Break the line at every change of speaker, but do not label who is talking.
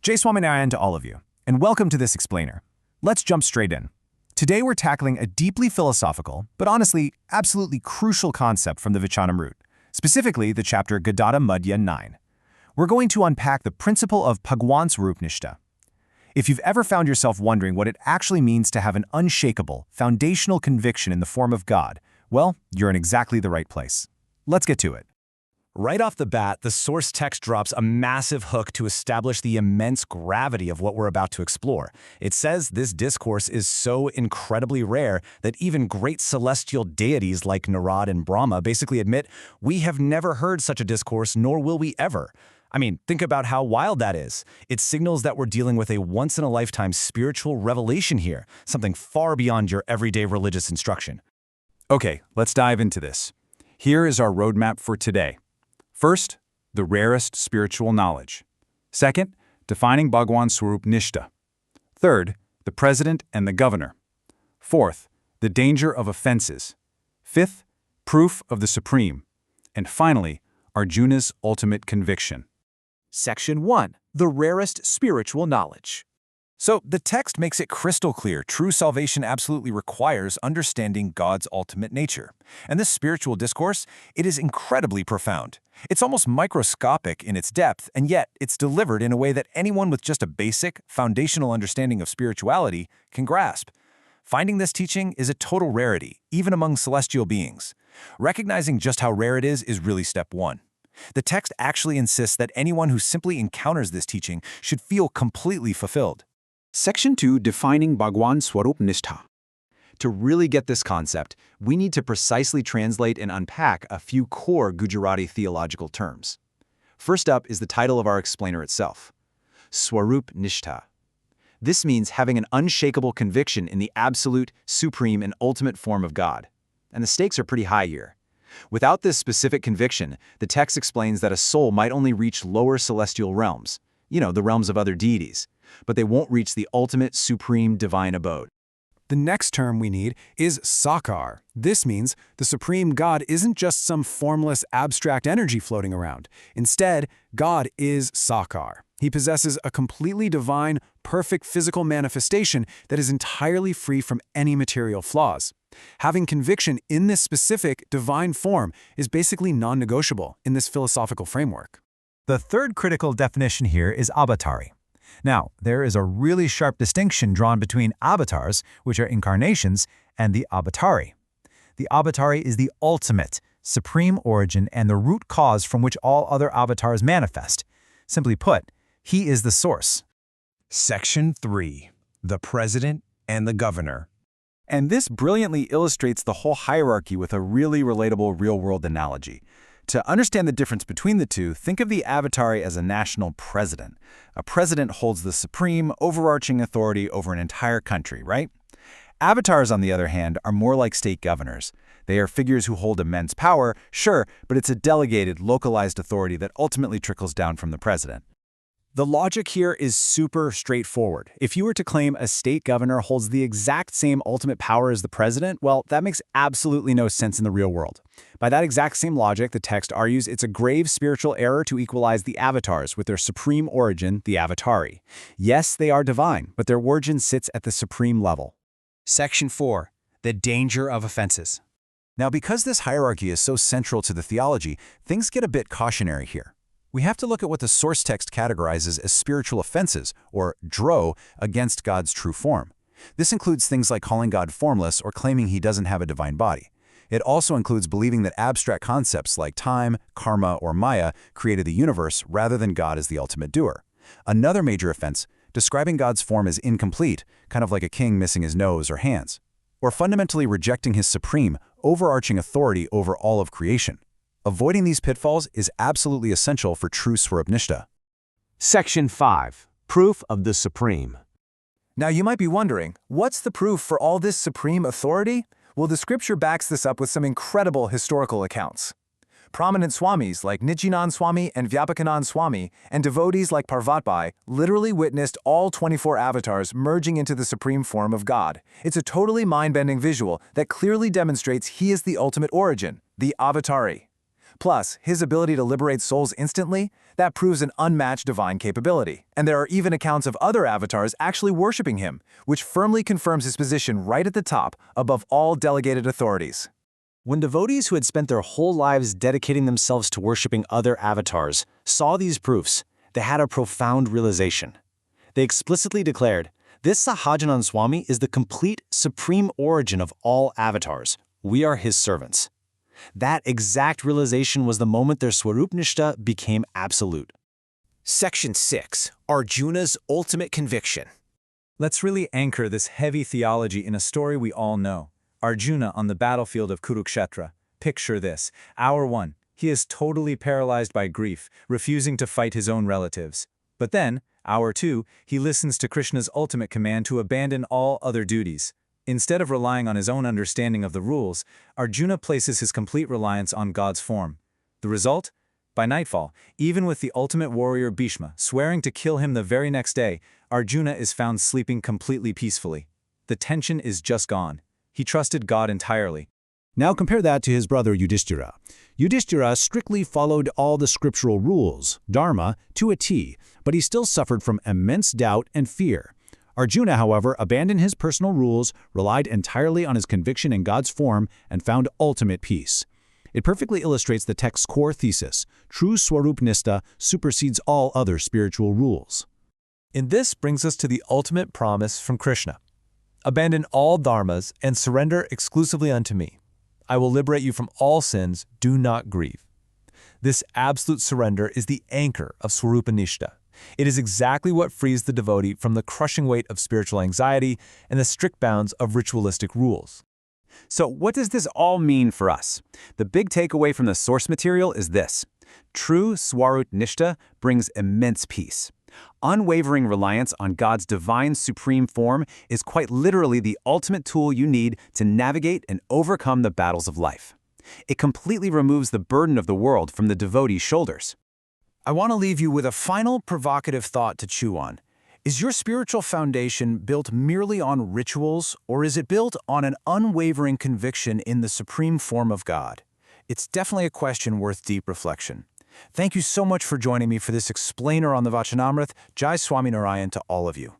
Jai Swaminarayan to all of you, and welcome to this explainer. Let's jump straight in. Today we're tackling a deeply philosophical, but honestly, absolutely crucial concept from the Vachanam root, specifically the chapter Gadada Madhya 9. We're going to unpack the principle of Bhagwan Swarupnishtha. If you've ever found yourself wondering what it actually means to have an unshakable, foundational conviction in the form of God, well, you're in exactly the right place. Let's get to it. Right off the bat, the source text drops a massive hook to establish the immense gravity of what we're about to explore. It says this discourse is so incredibly rare that even great celestial deities like Narad and Brahma basically admit, we have never heard such a discourse, nor will we ever. I mean, think about how wild that is. It signals that we're dealing with a once-in-a-lifetime spiritual revelation here, something far beyond your everyday religious instruction.
Okay, let's dive into this. Here is our roadmap for today. First, the rarest spiritual knowledge. Second, defining Bhagwan Swarupnishtha. Third, the president and the governor. Fourth, the danger of offenses. Fifth, proof of the supreme. And finally, Arjuna's ultimate conviction.
Section 1. The rarest spiritual knowledge. So, the text makes it crystal clear true salvation absolutely requires understanding God's ultimate nature. And this spiritual discourse, it is incredibly profound. It's almost microscopic in its depth, and yet it's delivered in a way that anyone with just a basic, foundational understanding of spirituality can grasp. Finding this teaching is a total rarity, even among celestial beings. Recognizing just how rare it is really step one. The text actually insists that anyone who simply encounters this teaching should feel completely fulfilled.
Section 2, defining Bhagwan Swarupnishtha. To really get this concept, we need to precisely translate and unpack a few core Gujarati theological terms. First up is the title of our explainer itself, Swarupnishtha. This means having an unshakable conviction in the absolute, supreme, and ultimate form of God. And the stakes are pretty high here. Without this specific conviction, the text explains that a soul might only reach lower celestial realms, the realms of other deities, but they won't reach the ultimate, supreme, divine abode.
The next term we need is sakar. This means the supreme God isn't just some formless, abstract energy floating around. Instead, God is sakar. He possesses a completely divine, perfect physical manifestation that is entirely free from any material flaws. Having conviction in this specific divine form is basically non-negotiable in this philosophical framework. The third critical definition here is avatari. Now, there is a really sharp distinction drawn between avatars, which are incarnations, and the avatari. The avatari is the ultimate, supreme origin and the root cause from which all other avatars manifest. Simply put, he is the source. Section 3. The President and the Governor. And this brilliantly illustrates the whole hierarchy with a really relatable real-world analogy. To understand the difference between the two, think of the avatari as a national president. A president holds the supreme, overarching authority over an entire country, right? Avatars, on the other hand, are more like state governors. They are figures who hold immense power, sure, but it's a delegated, localized authority that ultimately trickles down from the president. The logic here is super straightforward. If you were to claim a state governor holds the exact same ultimate power as the president, well, that makes absolutely no sense in the real world. By that exact same logic, the text argues it's a grave spiritual error to equalize the avatars with their supreme origin, the avatari. Yes, they are divine, but their origin sits at the supreme level. Section 4. The danger of offenses. Now, because this hierarchy is so central to the theology, things get a bit cautionary here. We have to look at what the source text categorizes as spiritual offenses, or dro, against God's true form. This includes things like calling God formless or claiming he doesn't have a divine body. It also includes believing that abstract concepts like time, karma, or maya created the universe rather than God as the ultimate doer. Another major offense, describing God's form as incomplete, kind of like a king missing his nose or hands, or fundamentally rejecting his supreme, overarching authority over all of creation. Avoiding these pitfalls is absolutely essential for true Swarupnishtha.
Section 5. Proof of the Supreme.
Now you might be wondering, what's the proof for all this supreme authority? Well, the scripture backs this up with some incredible historical accounts. Prominent swamis like Nityanand Swami and Vyapakanand Swami and devotees like Parvatbai literally witnessed all 24 avatars merging into the supreme form of God. It's a totally mind-bending visual that clearly demonstrates he is the ultimate origin, the avatari. Plus, his ability to liberate souls instantly, That proves an unmatched divine capability. And there are even accounts of other avatars actually worshipping him, which firmly confirms his position right at the top, above all delegated authorities.
When devotees who had spent their whole lives dedicating themselves to worshiping other avatars saw these proofs, they had a profound realization. They explicitly declared, "This Sahajanand Swami is the complete, supreme origin of all avatars. We are his servants." That exact realization was the moment their Swarupnishtha became absolute.
Section 6. Arjuna's ultimate conviction.
Let's really anchor this heavy theology in a story we all know. Arjuna on the battlefield of Kurukshetra. Picture this. Hour 1. He is totally paralyzed by grief, refusing to fight his own relatives. But then, Hour 2, he listens to Krishna's ultimate command to abandon all other duties. Instead of relying on his own understanding of the rules, Arjuna places his complete reliance on God's form. The result? By nightfall, even with the ultimate warrior Bhishma swearing to kill him the very next day, Arjuna is found sleeping completely peacefully. The tension is just gone. He trusted God entirely.
Now compare that to his brother Yudhishthira. Yudhishthira strictly followed all the scriptural rules, dharma, to a T, but he still suffered from immense doubt and fear. Arjuna, however, abandoned his personal rules, relied entirely on his conviction in God's form, and found ultimate peace. It perfectly illustrates the text's core thesis: true Swarupnishtha supersedes all other spiritual rules.
And this brings us to the ultimate promise from Krishna. Abandon all dharmas and surrender exclusively unto me. I will liberate you from all sins, do not grieve. This absolute surrender is the anchor of Swarupnishtha. It is exactly what frees the devotee from the crushing weight of spiritual anxiety and the strict bounds of ritualistic rules.
So what does this all mean for us? The big takeaway from the source material is this: true Swarupnishtha brings immense peace. Unwavering reliance on God's divine supreme form is quite literally the ultimate tool you need to navigate and overcome the battles of life. It completely removes the burden of the world from the devotee's shoulders.
I want to leave you with a final provocative thought to chew on. Is your spiritual foundation built merely on rituals, or is it built on an unwavering conviction in the supreme form of God? It's definitely a question worth deep reflection. Thank you so much for joining me for this explainer on the Vachanamrit. Jai Swaminarayan to all of you.